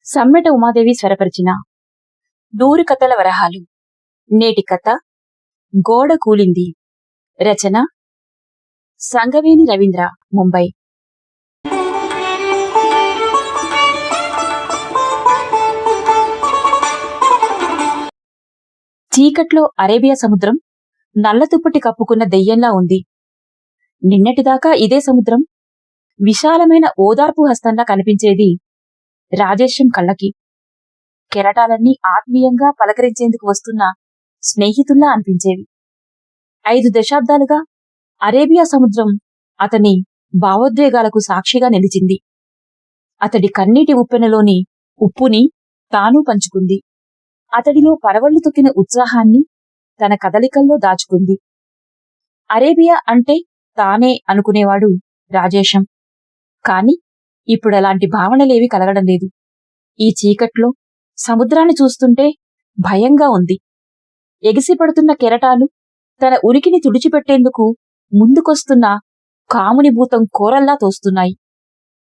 సమ్మెట ఉమాదేవి స్వరపరిచిన 100 కథల వరహాలు. నేటి కథ గోడ కూలింది. రచన సంగవేణి రవీంద్ర, ముంబై. చీకట్లో అరేబియా సముద్రం నల్లతుప్పటి కప్పుకున్న దెయ్యంలా ఉంది. నిన్నటిదాకా ఇదే సముద్రం విశాలమైన ఓదార్పు హస్తంలా కనిపించేది రాజేశం కళ్ళకి. కెరటాలన్నీ ఆత్మీయంగా పలకరించేందుకు వస్తున్న స్నేహితుల్లా అనిపించేవి. 5 దశాబ్దాలుగా అరేబియా సముద్రం అతని భావోద్వేగాలకు సాక్షిగా నిలిచింది. అతడి కన్నీటి ఉప్పెనలోని ఉప్పుని తానూ పంచుకుంది. అతడిలో పరవళ్లు తొక్కిన ఉత్సాహాన్ని తన కదలికల్లో దాచుకుంది. అరేబియా అంటే తానే అనుకునేవాడు రాజేశం. కాని ఇప్పుడలాంటి భావనలేవి కలగడం లేదు. ఈ చీకట్లో సముద్రాన్ని చూస్తుంటే భయంగా ఉంది. ఎగిసిపడుతున్న కెరటాలు తన ఉనికిని తుడిచిపెట్టేందుకు ముందుకొస్తున్న కాముని భూతం కోరల్లా తోస్తున్నాయి.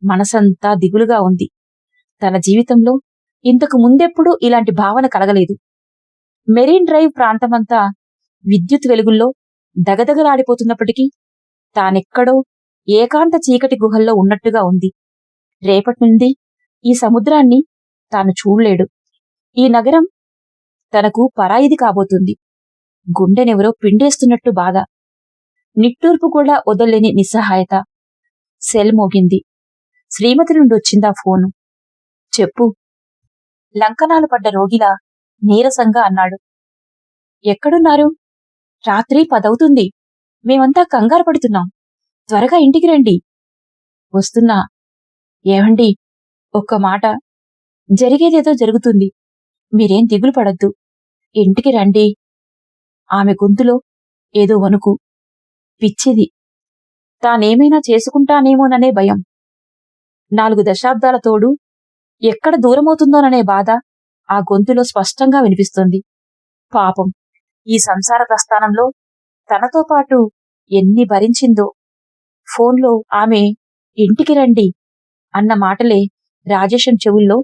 మనసంతా దిగులుగా ఉంది. తన జీవితంలో ఇంతకు ముందెప్పుడూ ఇలాంటి భావన కలగలేదు. మెరీన్ డ్రైవ్ ప్రాంతమంతా విద్యుత్ వెలుగుల్లో దగదగలాడిపోతున్నప్పటికీ తానెక్కడో ఏకాంత చీకటి గుహల్లో ఉన్నట్టుగా ఉంది. రేపటి నుండి ఈ సముద్రాన్ని తాను చూడలేడు. ఈ నగరం తనకు పరాయిది కాబోతుంది. గుండెనెవరో పిండేస్తున్నట్టు బాధ, నిట్టూర్పు కూడా వదల్లేని నిస్సహాయత. సెల్ మోగింది. శ్రీమతి నుండి వచ్చిందా ఫోను. చెప్పు. లంకనాలు పడ్డ రోగిలా నీరసంగా అన్నాడు. ఎక్కడున్నారు? రాత్రి 10 అవుతుంది. మేమంతా కంగారు పడుతున్నాం. త్వరగా ఇంటికి రండి. వస్తున్నా. ఏవండి, ఒక్క మాట. జరిగేదేదో జరుగుతుంది. మీరేం దిగులు పడద్దు. ఇంటికి రండి. ఆమె గొంతులో ఏదో వణుకు. పిచ్చిది. తానేమైనా చేసుకుంటానేమోననే భయం. 4 దశాబ్దాల తోడు ఎక్కడ దూరమవుతుందోననే బాధ ఆ గొంతులో స్పష్టంగా వినిపిస్తుంది. పాపం, ఈ సంసార ప్రస్థానంలో తనతో పాటు ఎన్ని భరించిందో. ఫోన్లో ఆమె ఇంటికి రండి అన్న మాటలే రాజేశం చెవుల్లో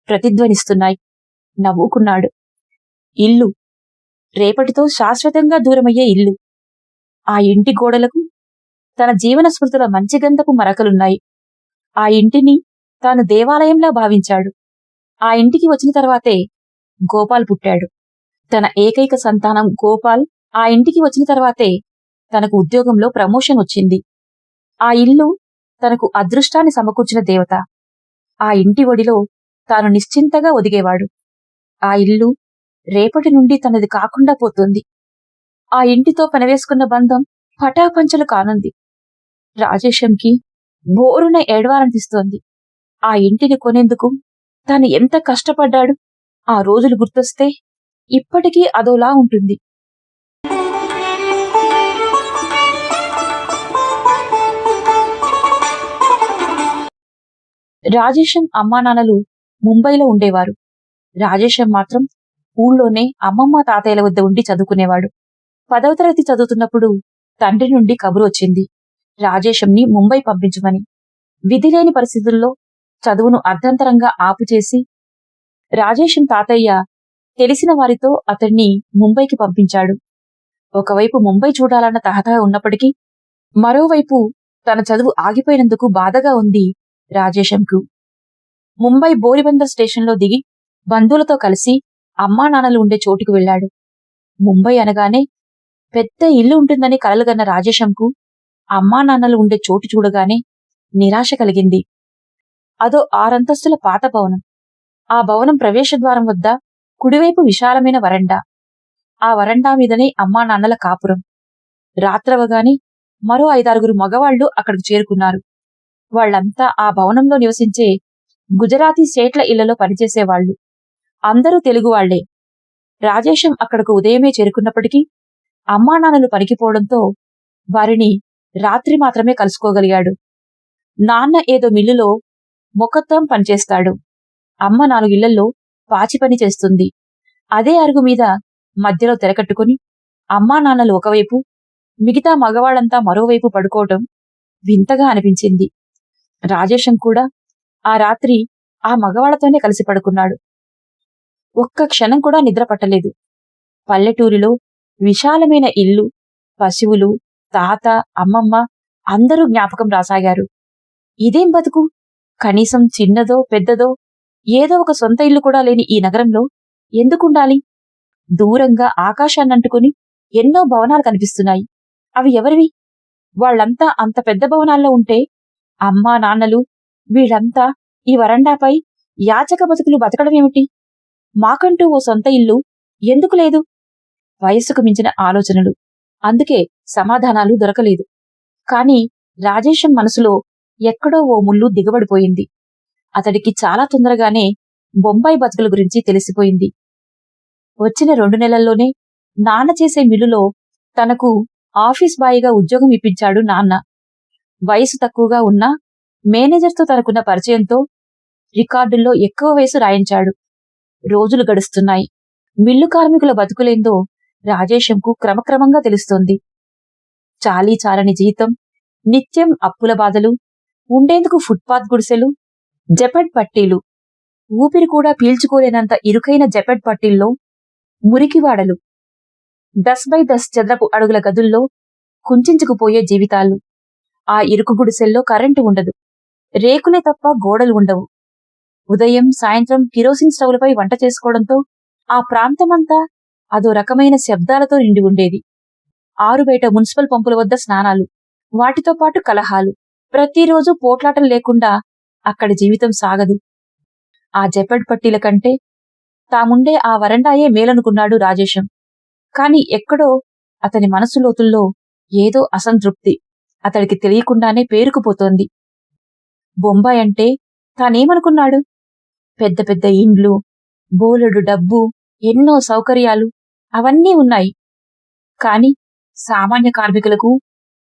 ప్రతిధ్వనిస్తున్నాయి. నవ్వుకున్నాడు. ఇల్లు, రేపటితో శాశ్వతంగా దూరమయ్యే ఇల్లు. ఆ ఇంటి గోడలకు తన జీవన స్మృతుల మంచిగంధపు మరకలున్నాయి. ఆ ఇంటిని తాను దేవాలయంలా భావించాడు. ఆ ఇంటికి వచ్చిన తర్వాతే గోపాల్ పుట్టాడు. తన ఏకైక సంతానం గోపాల్ ఆ ఇంటికి వచ్చిన తర్వాతే తనకు ఉద్యోగంలో ప్రమోషన్ వచ్చింది. ఆ ఇల్లు తనకు అదృష్టాన్ని సమకూర్చిన దేవత. ఆ ఇంటి ఒడిలో తాను నిశ్చింతగా ఒదిగేవాడు. ఆ ఇల్లు రేపటి నుండి తనది కాకుండా పోతుంది. ఆ ఇంటితో పనివేసుకున్న బంధం పటాపంచలు కానుంది. రాజేశంకి బోరున ఏడవాలనిపిస్తోంది. ఆ ఇంటిని కొనేందుకు తాను ఎంత కష్టపడ్డాడు. ఆ రోజులు గుర్తొస్తే ఇప్పటికీ అదోలా ఉంటుంది. రాజేశం అమ్మానాన్నలు ముంబైలో ఉండేవారు. రాజేశం మాత్రం ఊళ్ళోనే అమ్మమ్మ తాతయ్యల వద్ద ఉండి చదువుకునేవాడు. 10వ తరగతి చదువుతున్నప్పుడు తండ్రి నుండి కబురు వచ్చింది రాజేశంని ముంబై పంపించమని. విధిలేని పరిస్థితుల్లో చదువును అర్ధంతరంగా ఆపుచేసి రాజేశం తాతయ్య తెలిసిన వారితో అతన్ని ముంబైకి పంపించాడు. ఒకవైపు ముంబై చూడాలన్న తహతహ ఉన్నప్పటికీ మరోవైపు తన చదువు ఆగిపోయినందుకు బాధగా ఉంది రాజేశంకు. ముంబై బోరిబందర్ స్టేషన్లో దిగి బంధువులతో కలిసి అమ్మానాన్నలు ఉండే చోటుకు వెళ్లాడు. ముంబై అనగానే పెద్ద ఇల్లు ఉంటుందని కలలుగన్న రాజేశంకు అమ్మానాన్నలు ఉండే చోటు చూడగానే నిరాశ కలిగింది. అదో 6 అంతస్తుల పాత భవనం. ఆ భవనం ప్రవేశద్వారం వద్ద కుడివైపు విశాలమైన వరండా. ఆ వరండా మీదనే అమ్మానాన్నల కాపురం. రాత్రవగానే మరో 5-6 మగవాళ్లు అక్కడికి చేరుకున్నారు. వాళ్లంతా ఆ భవనంలో నివసించే గుజరాతీ సేట్ల ఇళ్లలో పనిచేసేవాళ్లు. అందరూ తెలుగువాళ్లే. రాజేశం అక్కడకు ఉదయమే చేరుకున్నప్పటికీ అమ్మానాన్నలు పనికిపోవడంతో వారిని రాత్రి మాత్రమే కలుసుకోగలిగాడు. నాన్న ఏదో మిల్లులో మొకద్దం పనిచేస్తాడు. అమ్మ 4 ఇళ్లలో పాచి పని చేస్తుంది. అదే అరుగు మీద మధ్యలో తెరకట్టుకుని అమ్మానాన్నలు ఒకవైపు, మిగతా మగవాళ్లంతా మరోవైపు పడుకోవటం వింతగా అనిపించింది. రాజేశం కూడా ఆ రాత్రి ఆ మగవాళ్లతోనే కలిసి పడుకున్నాడు. ఒక్క క్షణం కూడా నిద్ర పట్టలేదు. పల్లెటూరిలో విశాలమైన ఇల్లు, పశువులు, తాత, అమ్మమ్మ అందరూ జ్ఞాపకం రాసాగారు. ఇదేం బతుకు? కనీసం చిన్నదో పెద్దదో ఏదో ఒక సొంత ఇల్లు కూడా లేని ఈ నగరంలో ఎందుకుండాలి? దూరంగా ఆకాశాన్నంటుకుని ఎన్నో భవనాలు కనిపిస్తున్నాయి. అవి ఎవరివి? వాళ్లంతా అంత పెద్ద భవనాల్లో ఉంటే అమ్మా నాన్నలు వీళ్ళంతా ఈ వరండాపై యాచక బతుకులు బతకడమేమిటి? మాకంటూ ఓ సొంత ఇల్లు ఎందుకు లేదు? వయస్సుకు మించిన ఆలోచనలు. అందుకే సమాధానాలు దొరకలేదు. కాని రాజేశం మనసులో ఎక్కడో ఓ ముళ్ళు దిగబడిపోయింది. అతడికి చాలా తొందరగానే బొంబాయి బతుకుల గురించి తెలిసిపోయింది. వచ్చిన 2 నెలల్లోనే నాన్న చేసే మిల్లులో తనకు ఆఫీస్ బాయిగా ఉద్యోగం ఇప్పించాడు నాన్న. వయసు తక్కువగా ఉన్నా మేనేజర్తో తనకున్న పరిచయంతో రికార్డుల్లో ఎక్కువ వయసు రాయించాడు. రోజులు గడుస్తున్నాయి. మిల్లు కార్మికుల బతుకులేందో రాజేశంకు క్రమక్రమంగా తెలుస్తోంది. చాలీ చాలని జీతం, నిత్యం అప్పుల బాధలు, ఉండేందుకు ఫుట్పాత్ గుడిసెలు, జెపెడ్ పట్టీలు, ఊపిరి కూడా పీల్చుకోలేనంత ఇరుకైన జెపెడ్ పట్టీల్లో మురికివాడలు, 10x10 చదరపు అడుగుల గదుల్లో కుంచుకుపోయే జీవితాలు. ఆ ఇరుకు గుడిసెల్లో కరెంటు ఉండదు. రేకులే తప్ప గోడలు ఉండవు. ఉదయం సాయంత్రం కిరోసిన్ స్టవ్లపై వంట చేసుకోవడంతో ఆ ప్రాంతమంతా అదో రకమైన శబ్దాలతో నిండి ఉండేది. ఆరుబయట మున్సిపల్ పంపుల వద్ద స్నానాలు, వాటితో పాటు కలహాలు. ప్రతిరోజు పోట్లాటలు లేకుండా అక్కడి జీవితం సాగదు. ఆ జెపెడ్ పట్టీల కంటే తాముండే ఆ వరండాయే మేలనుకున్నాడు రాజేశం. కాని ఎక్కడో అతని మనసు లోతుల్లో ఏదో అసంతృప్తి అతడికి తెలియకుండానే పేరుకుపోతోంది. బొంబాయి అంటే తానేమనుకున్నాడు? పెద్ద పెద్ద ఇండ్లు, బోలెడు డబ్బు, ఎన్నో సౌకర్యాలు అవన్నీ ఉన్నాయి. కాని సామాన్య కార్మికులకు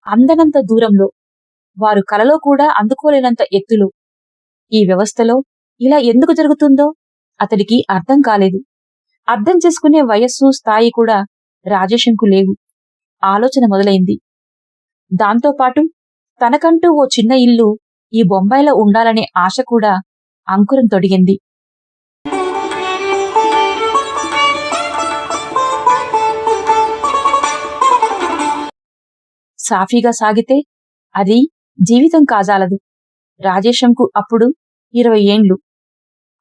అందనంత దూరంలో, వారు కలలో కూడా అందుకోలేనంత ఎత్తులో. ఈ వ్యవస్థలో ఇలా ఎందుకు జరుగుతుందో అతడికి అర్థం కాలేదు. అర్థం చేసుకునే వయస్సు, స్థాయి కూడా రాజేశంకు లేవు. ఆలోచన మొదలైంది. దాంతోపాటు తనకంటూ ఓ చిన్న ఇల్లు ఈ బొంబాయిలో ఉండాలనే ఆశ కూడా అంకురం తొడిగింది. సాఫీగా సాగితే అది జీవితం కాజాలదు. రాజేశంకు అప్పుడు 20 ఏండ్లు.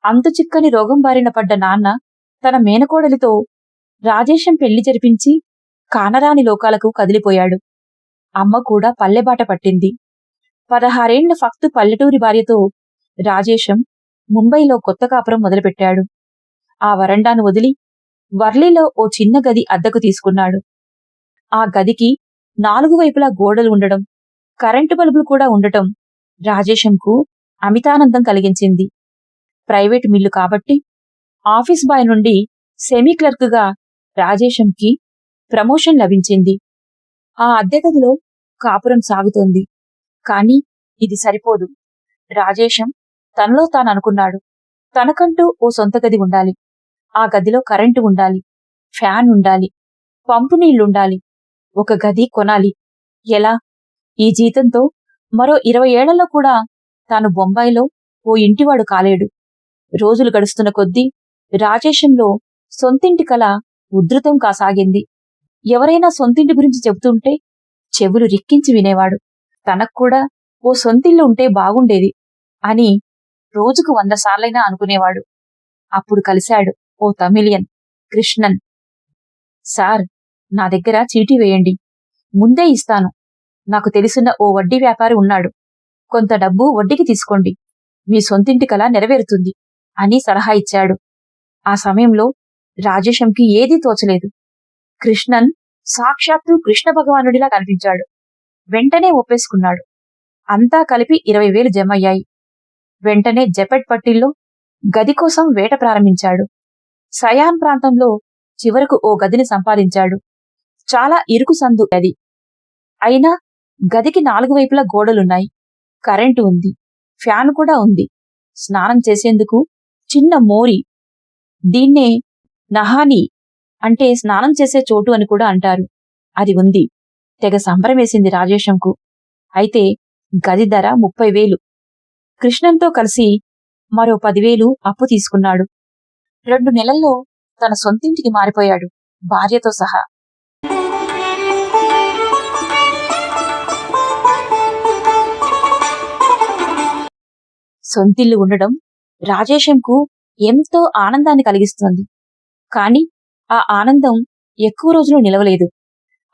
అంతుచిక్కని రోగం బారిన పడ్డ నాన్న తన మేనకోడలితో రాజేశం పెళ్లి జరిపించి కానరాని లోకాలకు కదిలిపోయాడు. అమ్మ కూడా పల్లెబాట పట్టింది. 16 ఏండ్ల ఫక్తు పల్లెటూరి భార్యతో రాజేశం ముంబైలో కొత్త కాపురం మొదలుపెట్టాడు. ఆ వరండాను వదిలి వర్లీలో ఓ చిన్న గది అద్దెకు తీసుకున్నాడు. ఆ గదికి 4 వైపులా గోడలు ఉండడం, కరెంటు బల్బులు కూడా ఉండటం రాజేశంకు అమితానందం కలిగించింది. ప్రైవేటు మిల్లు కాబట్టి ఆఫీస్ బాయ్ నుండి సెమీ క్లర్క్గా రాజేశంకి ప్రమోషన్ లభించింది. ఆ అద్దె గదిలో కాపురం సాగుతోంది. కాని ఇది సరిపోదు. రాజేశం తనలో తాననుకున్నాడు. తనకంటూ ఓ సొంత గది ఉండాలి. ఆ గదిలో కరెంటు ఉండాలి, ఫ్యాన్ ఉండాలి, పంపు నీళ్లుండాలి. ఒక గది కొనాలి. ఎలా? ఈ జీతంతో మరో 20 ఏళ్లలో కూడా తాను బొంబాయిలో ఓ ఇంటివాడు కాలేడు. రోజులు గడుస్తున్న కొద్దీ రాజేశంలో సొంతింటి కల ఉధృతం కాసాగింది. ఎవరైనా సొంతింటి గురించి చెబుతుంటే చెవులు రిక్కించి వినేవాడు. తనక్కూడా ఓ సొంతిల్లు ఉంటే బాగుండేది అని రోజుకు 100 సార్లైనా అనుకునేవాడు. అప్పుడు కలిశాడు ఓ తమిళియన్, కృష్ణన్. సార్, నా దగ్గర చీటీ వేయండి, ముందే ఇస్తాను. నాకు తెలిసిన ఓ వడ్డీ వ్యాపారి ఉన్నాడు. కొంత డబ్బు వడ్డీకి తీసుకోండి, మీ సొంతింటి కల నెరవేరుతుంది అని సలహా ఇచ్చాడు. ఆ సమయంలో రాజేశంకి ఏదీ తోచలేదు. కృష్ణన్ సాక్షాత్తు కృష్ణ భగవానుడిలా కనిపించాడు. వెంటనే ఒప్పేసుకున్నాడు. అంతా కలిపి 20,000 జమయ్యాయి. వెంటనే జెపెడ్ పట్టిల్లో గది కోసం వేట ప్రారంభించాడు. సయాన్ ప్రాంతంలో చివరకు ఓ గదిని సంపాదించాడు. చాలా ఇరుకు సందు గది. అయినా గదికి 4 వైపులా గోడలున్నాయి, కరెంటు ఉంది, ఫ్యాన్ కూడా ఉంది. స్నానం చేసేందుకు చిన్న మోరి, దీన్నే నహాని అంటే స్నానం చేసే చోటు అని కూడా అంటారు, అది ఉంది. తెగ సంబరమేసింది రాజేశంకు. అయితే గది ధర 30,000. కృష్ణంతో కలిసి మరో 10,000 అప్పు తీసుకున్నాడు. 2 నెలల్లో తన సొంతింటికి మారిపోయాడు, భార్యతో సహా. సొంతిల్లు ఉండడం రాజేశంకు ఎంతో ఆనందాన్ని కలిగిస్తోంది. కాని ఆ ఆనందం ఎక్కువ రోజులు నిలవలేదు.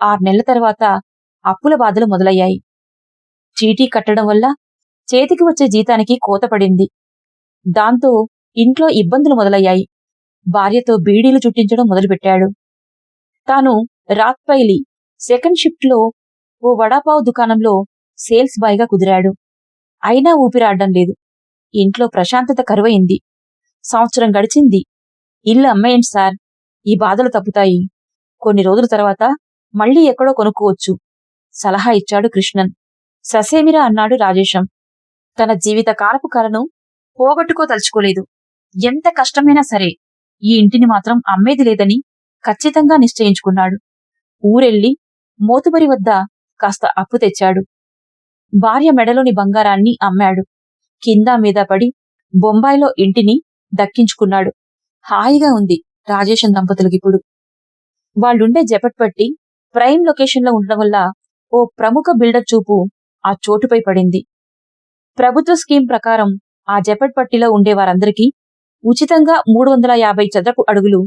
6 నెలల తర్వాత అప్పుల బాధలు మొదలయ్యాయి. చీటీ కట్టడం వల్ల చేతికి వచ్చే జీతానికి కోతపడింది. దాంతో ఇంట్లో ఇబ్బందులు మొదలయ్యాయి. భార్యతో బీడీలు చుట్టించడం మొదలుపెట్టాడు. తాను రాత్పైలి సెకండ్ షిఫ్ట్లో ఓ వడాపావు దుకాణంలో సేల్స్ బాయ్గా కుదిరాడు. అయినా ఊపిరాడడం లేదు. ఇంట్లో ప్రశాంతత కరువైంది. సంవత్సరం గడిచింది. ఇల్లు అమ్మేయండి సార్, ఈ బాధలు తప్పుతాయి. కొన్ని రోజుల తర్వాత మళ్లీ ఎక్కడో కొనుక్కోవచ్చు సలహా ఇచ్చాడు కృష్ణన్. ససేమిరా అన్నాడు రాజేశం. తన జీవిత కాలపు కలను పోగొట్టుకోదలుచుకోలేదు. ఎంత కష్టమైనా సరే ఈ ఇంటిని మాత్రం అమ్మేది లేదని ఖచ్చితంగా నిశ్చయించుకున్నాడు. ఊరెళ్ళి మోతుబరి వద్ద కాస్త అప్పు తెచ్చాడు. భార్య మెడలోని బంగారాన్ని అమ్మాడు. కింద మీద పడి బొంబాయిలో ఇంటిని దక్కించుకున్నాడు. హాయిగా ఉంది రాజేశం దంపతులకిప్పుడు. వాళ్ళుండే జపట్పట్టి ప్రైమ్ లొకేషన్లో ఉండడం వల్ల ఓ ప్రముఖ బిల్డర్ చూపు ఆ చోటుపై పడింది. ప్రభుత్వ స్కీమ్ ప్రకారం ఆ జపట్పట్టిలో ఉండేవారందరికీ ఉచితంగా 350 చదరపు అడుగులు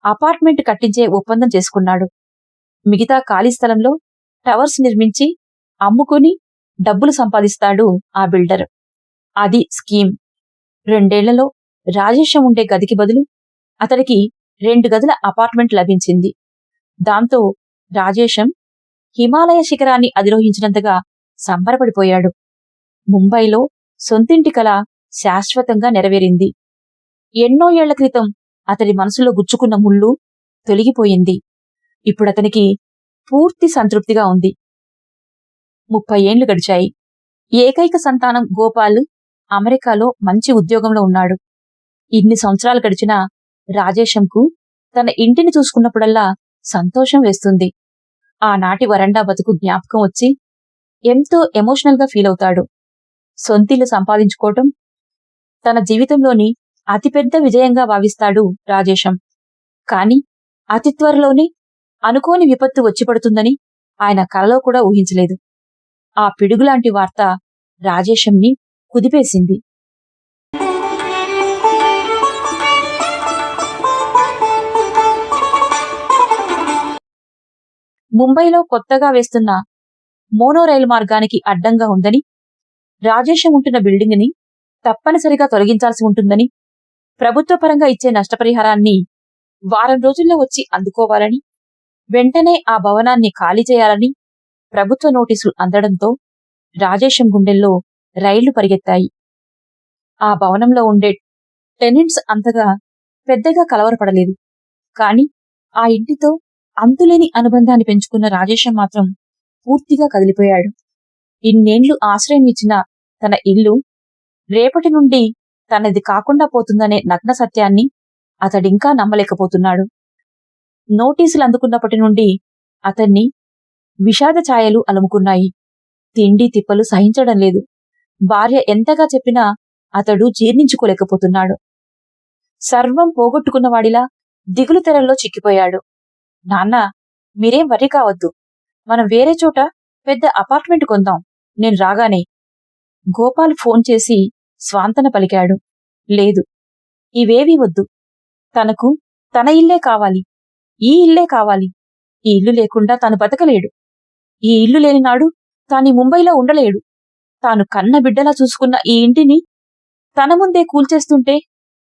అపార్ట్మెంట్ కట్టించే ఒప్పందం చేసుకున్నాడు. మిగతా ఖాళీ స్థలంలో టవర్స్ నిర్మించి అమ్ముకుని డబ్బులు సంపాదిస్తాడు ఆ బిల్డర్. అది స్కీమ్. 2 ఏళ్లలో రాజేశం ఉండే గదికి బదులు అతడికి 2 గదుల అపార్ట్మెంట్ లభించింది. దాంతో రాజేశం హిమాలయ శిఖరాన్ని అధిరోహించినంతగా సంబరపడిపోయాడు. ముంబైలో సొంతింటి కల శాశ్వతంగా నెరవేరింది. ఎన్నో ఏళ్ల క్రితం అతడి మనసులో గుచ్చుకున్న ముళ్ళు తొలగిపోయింది. ఇప్పుడతనికి పూర్తి సంతృప్తిగా ఉంది. 30 ఏండ్లు గడిచాయి. ఏకైక సంతానం గోపాల్ అమెరికాలో మంచి ఉద్యోగంలో ఉన్నాడు. ఇన్ని సంవత్సరాలు గడిచినా రాజేశంకు తన ఇంటిని చూసుకున్నప్పుడల్లా సంతోషం వేస్తుంది. ఆనాటి వరండా బతుకు జ్ఞాపకం వచ్చి ఎంతో ఎమోషనల్గా ఫీలవుతాడు. సొంతిల్లు సంపాదించుకోవటం తన జీవితంలోని అతిపెద్ద విజయంగా భావిస్తాడు రాజేశం. కాని అతి త్వరలోనే అనుకోని విపత్తు వచ్చిపడుతుందని ఆయన కలలో కూడా ఊహించలేదు. ఆ పిడుగులాంటి వార్త రాజేశంని కుదిపేసింది. ముంబైలో కొత్తగా వేస్తున్న మోనో రైలు మార్గానికి అడ్డంగా ఉందని, రాజేశం ఉంటున్న బిల్డింగ్ ని తప్పనిసరిగా తొలగించాల్సి ఉంటుందని, ప్రభుత్వ పరంగా ఇచ్చే నష్టపరిహారాన్ని వారం రోజుల్లో వచ్చి అందుకోవాలని, వెంటనే ఆ భవనాన్ని ఖాళీ చేయాలని ప్రభుత్వ నోటీసులు అందడంతో రాజేశం గుండెల్లో రైళ్లు పరిగెత్తాయి. ఆ భవనంలో ఉండే టెనెంట్స్ అంతగా పెద్దగా కలవరపడలేదు. కాని ఆ ఇంటితో అంతులేని అనుబంధాన్ని పెంచుకున్న రాజేశం మాత్రం పూర్తిగా కదిలిపోయాడు. ఇన్నేండ్లు ఆశ్రయం ఇచ్చిన తన ఇల్లు రేపటి నుండి తనది కాకుండా పోతుందనే నగ్న సత్యాన్ని అతడింకా నమ్మలేకపోతున్నాడు. నోటీసులు అందుకున్నప్పటి నుండి అతన్ని విషాద ఛాయలు అలుముకున్నాయి. తిండి తిప్పలు సహించడం లేదు. భార్య ఎంతగా చెప్పినా అతడు జీర్ణించుకోలేకపోతున్నాడు. సర్వం పోగొట్టుకున్నవాడిలా దిగులు తెరల్లో చిక్కిపోయాడు. నాన్నా, మీరేం వర్రీ కావద్దు. మనం వేరే చోట పెద్ద అపార్ట్మెంట్ కొందాం నేను రాగానే. గోపాల్ ఫోన్ చేసి స్వాంతన పలికాడు. లేదు, ఇవేవీ వద్దు. తనకు తన ఇల్లే కావాలి. ఈ ఇల్లే కావాలి. ఈ ఇల్లు లేకుండా తాను బతకలేడు. ఈ ఇల్లు లేనినాడు తాను ముంబైలో ఉండలేడు. తాను కన్న బిడ్డలా చూసుకున్న ఈ ఇంటిని తన ముందే కూల్చేస్తుంటే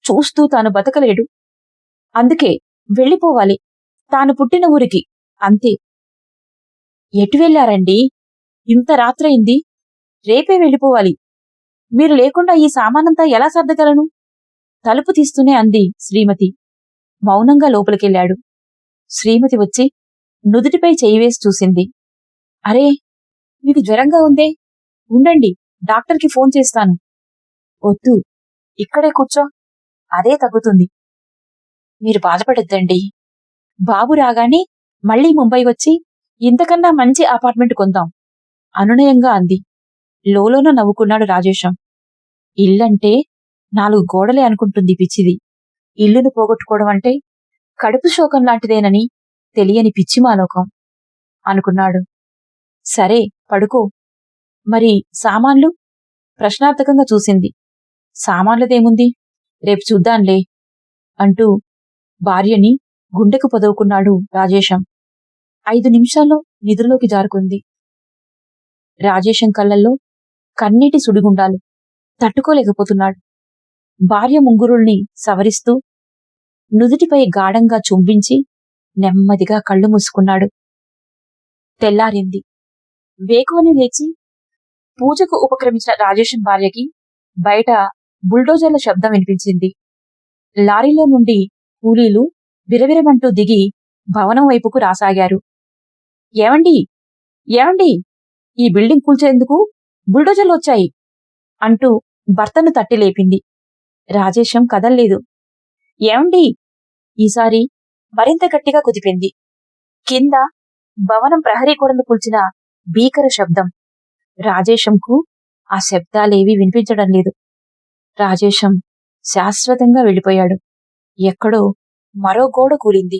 చూస్తూ తాను బతకలేడు. అందుకే వెళ్ళిపోవాలి, తాను పుట్టిన ఊరికి, అంతే. ఎటు వెళ్లారండి? ఇంత రాత్రయింది. రేపే వెళ్ళిపోవాలి. మీరు లేకుండా ఈ సామానంతా ఎలా సర్దగలను? తలుపు తీస్తూనే అంది శ్రీమతి. మౌనంగా లోపలికెళ్లాడు. శ్రీమతి వచ్చి నుదుటిపై చేయివేసి చూసింది. అరే, మీకు జ్వరంగా ఉందే, ఉండండి, డాక్టర్కి ఫోన్ చేస్తాను. వద్దు, ఇక్కడే కూర్చో, అదే తగ్గుతుంది. మీరు బాధపడొద్దండి. బాబు రాగానే మళ్లీ ముంబై వచ్చి ఇంతకన్నా మంచి అపార్ట్మెంట్ కొందాం అనునయంగా అంది. లోలోన నవ్వుకున్నాడు రాజేశం. ఇల్లంటే 4 గోడలే అనుకుంటుంది పిచ్చిది. ఇల్లును పోగొట్టుకోవడం అంటే కడుపు శోకం లాంటిదేనని తెలియని పిచ్చి మాలోకం అనుకున్నాడు. సరే పడుకో. మరి సామాన్లు? ప్రశ్నార్థకంగా చూసింది. సామాన్లదేముంది, రేపు చూద్దాంలే అంటూ భార్యని గుండెకు పొదవుకున్నాడు రాజేశం. 5 నిమిషాల్లో నిద్రలోకి జారుకుంది. రాజేశం కళ్ళల్లో కన్నీటి సుడిగుండాలు. తట్టుకోలేకపోతున్నాడు. భార్య ముంగురుల్ని సవరిస్తూ నుదుటిపై గాఢంగా చుంబించి నెమ్మదిగా కళ్ళు మూసుకున్నాడు. తెల్లారింది. వేకువని లేచి పూజకు ఉపక్రమించిన రాజేశం భార్యకి బయట బుల్డోజర్ల శబ్దం వినిపించింది. లారీలో నుండి కూలీలు విరవిరమంటూ దిగి భవనం వైపుకు రాసాగారు. ఏవండి ఏవండి, ఈ బిల్డింగ్ కూల్చేందుకు బుల్డోజర్లు వచ్చాయి అంటూ భర్తను తట్టి లేపింది. రాజేశం కదల్లేదు. ఏవండి, ఈసారి మరింత గట్టిగా కుదిపింది. కింద భవనం ప్రహరీ గోడను కూల్చిన భీకర శబ్దం. రాజేశంకు ఆ శబ్దాలేవీ వినిపించడం లేదు. రాజేశం శాశ్వతంగా వెళ్ళిపోయాడు. ఎక్కడో మరో గోడ కూలింది.